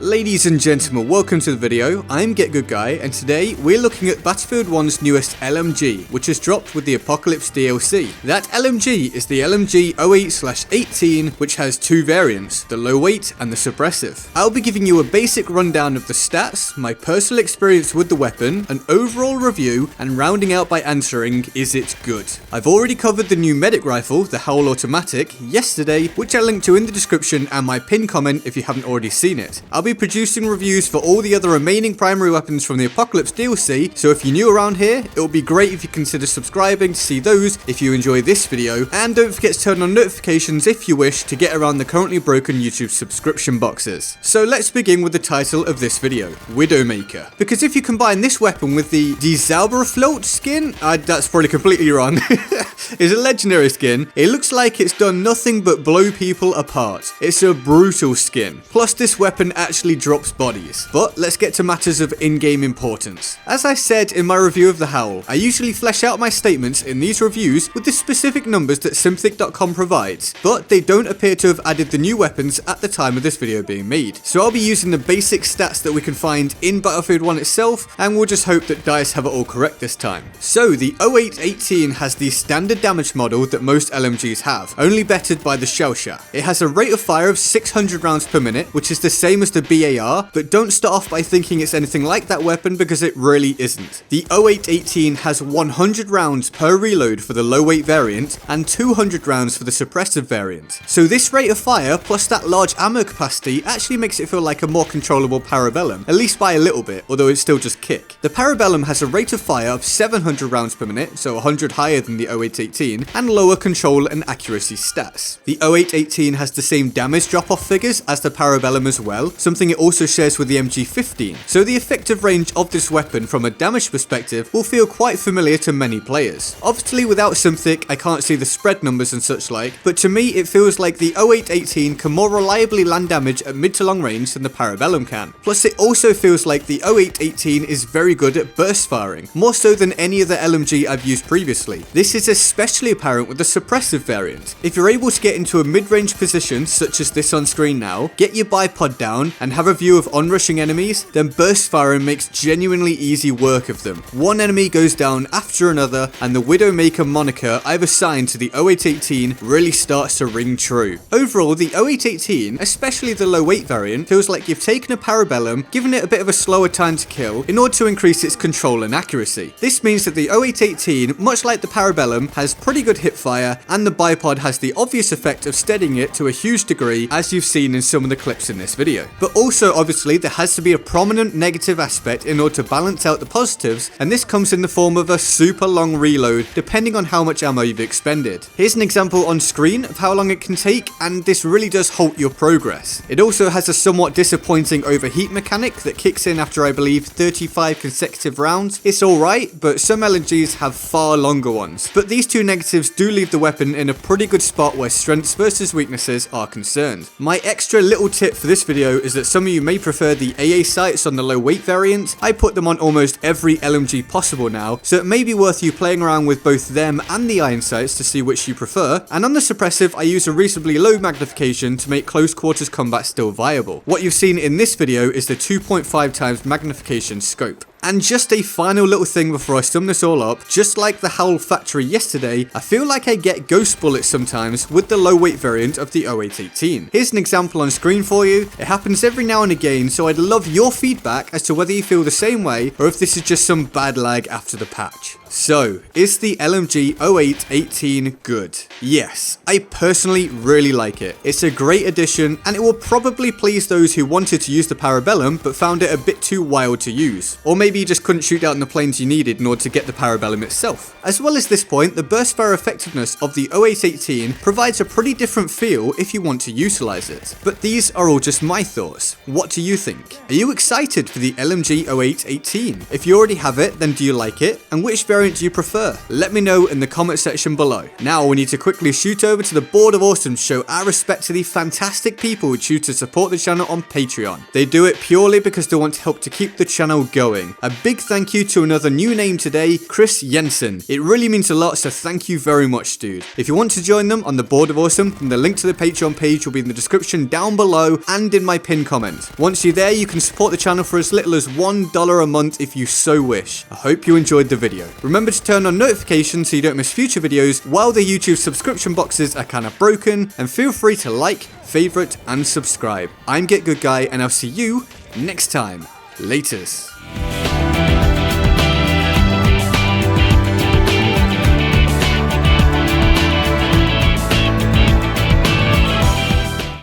Ladies and gentlemen, welcome to the video. I'm GetGoodGuy, and today we're looking at Battlefield 1's newest LMG, which has dropped with the Apocalypse DLC. That LMG is the LMG 08/18, which has two variants, the low weight and the suppressive. I'll be giving you a basic rundown of the stats, my personal experience with the weapon, an overall review, and rounding out by answering, is it good? I've already covered the new medic rifle, the Howl Automatic, yesterday, which I'll link to in the description and my pinned comment if you haven't already seen it. I'll be producing reviews for all the other remaining primary weapons from the Apocalypse DLC, so if you're new around here, it would be great if you consider subscribing to see those if you enjoy this video, and don't forget to turn on notifications if you wish to get around the currently broken YouTube subscription boxes. So let's begin with the title of this video, Widowmaker. Because if you combine this weapon with the Zauberfloat skin, that's probably completely wrong, it's a legendary skin, it looks like it's done nothing but blow people apart. It's a brutal skin. Plus this weapon actually drops bodies. But let's get to matters of in-game importance. As I said in my review of the Howl, I usually flesh out my statements in these reviews with the specific numbers that Synthic.com provides, but they don't appear to have added the new weapons at the time of this video being made. So I'll be using the basic stats that we can find in Battlefield 1 itself, and we'll just hope that DICE have it all correct this time. So the 08/18 has the standard damage model that most LMGs have, only bettered by the shell shot. It has a rate of fire of 600 rounds per minute, which is the same as the BAR, but don't start off by thinking it's anything like that weapon because it really isn't. The 08/18 has 100 rounds per reload for the low weight variant and 200 rounds for the suppressive variant. So this rate of fire plus that large ammo capacity actually makes it feel like a more controllable Parabellum, at least by a little bit, although it's still just kick. The Parabellum has a rate of fire of 700 rounds per minute, so 100 higher than the 08/18, and lower control and accuracy stats. The 08/18 has the same damage drop-off figures as the Parabellum as well, something it also shares with the MG15, so the effective range of this weapon from a damage perspective will feel quite familiar to many players. Obviously without Synthic I can't see the spread numbers and such like, but to me it feels like the 08/18 can more reliably land damage at mid to long range than the Parabellum can. Plus it also feels like the 08/18 is very good at burst firing, more so than any other LMG I've used previously. This is especially apparent with the suppressive variant. If you're able to get into a mid-range position such as this on screen now, get your bipod down and have a view of onrushing enemies, then burst firing makes genuinely easy work of them. One enemy goes down after another, and the Widowmaker moniker I've assigned to the 08/18 really starts to ring true. Overall, the 08/18, especially the low weight variant, feels like you've taken a Parabellum, given it a bit of a slower time to kill in order to increase its control and accuracy. This means that the 08/18, much like the Parabellum, has pretty good hip fire, and the bipod has the obvious effect of steadying it to a huge degree, as you've seen in some of the clips in this video. But also obviously there has to be a prominent negative aspect in order to balance out the positives, and this comes in the form of a super long reload depending on how much ammo you've expended. Here's an example on screen of how long it can take, and this really does halt your progress. It also has a somewhat disappointing overheat mechanic that kicks in after I believe 35 consecutive rounds. It's alright, but some LMGs have far longer ones. But these two negatives do leave the weapon in a pretty good spot where strengths versus weaknesses are concerned. My extra little tip for this video is that some of you may prefer the AA sights on the low weight variant. I put them on almost every LMG possible now, so it may be worth you playing around with both them and the iron sights to see which you prefer. And on the suppressive I use a reasonably low magnification to make close quarters combat still viable. What you've seen in this video is the 2.5 times magnification scope. And just a final little thing before I sum this all up, just like the Howl factory yesterday, I feel like I get ghost bullets sometimes with the low weight variant of the 08/18. Here's an example on screen for you. It happens every now and again, so I'd love your feedback as to whether you feel the same way or if this is just some bad lag after the patch. So, is the LMG 08/18 good? Yes, I personally really like it. It's a great addition, and it will probably please those who wanted to use the Parabellum but found it a bit too wild to use. Or maybe you just couldn't shoot out in the planes you needed in order to get the Parabellum itself. As well as this point, the burst fire effectiveness of the 08/18 provides a pretty different feel if you want to utilize it. But these are all just my thoughts. What do you think? Are you excited for the LMG 08/18? If you already have it, then do you like it? And which variant do you prefer? Let me know in the comment section below. Now we need to quickly shoot over to the Board of Awesome to show our respect to the fantastic people who choose to support the channel on Patreon. They do it purely because they want to help to keep the channel going. A big thank you to another new name today, Chris Jensen. It really means a lot, so thank you very much, dude. If you want to join them on the Board of Awesome, then the link to the Patreon page will be in the description down below and in my pinned comment. Once you're there, you can support the channel for as little as $1 a month if you so wish. I hope you enjoyed the video. Remember to turn on notifications so you don't miss future videos while the YouTube subscription boxes are kind of broken, and feel free to like, favorite, and subscribe. I'm GetGoodGuy, and I'll see you next time. Laters.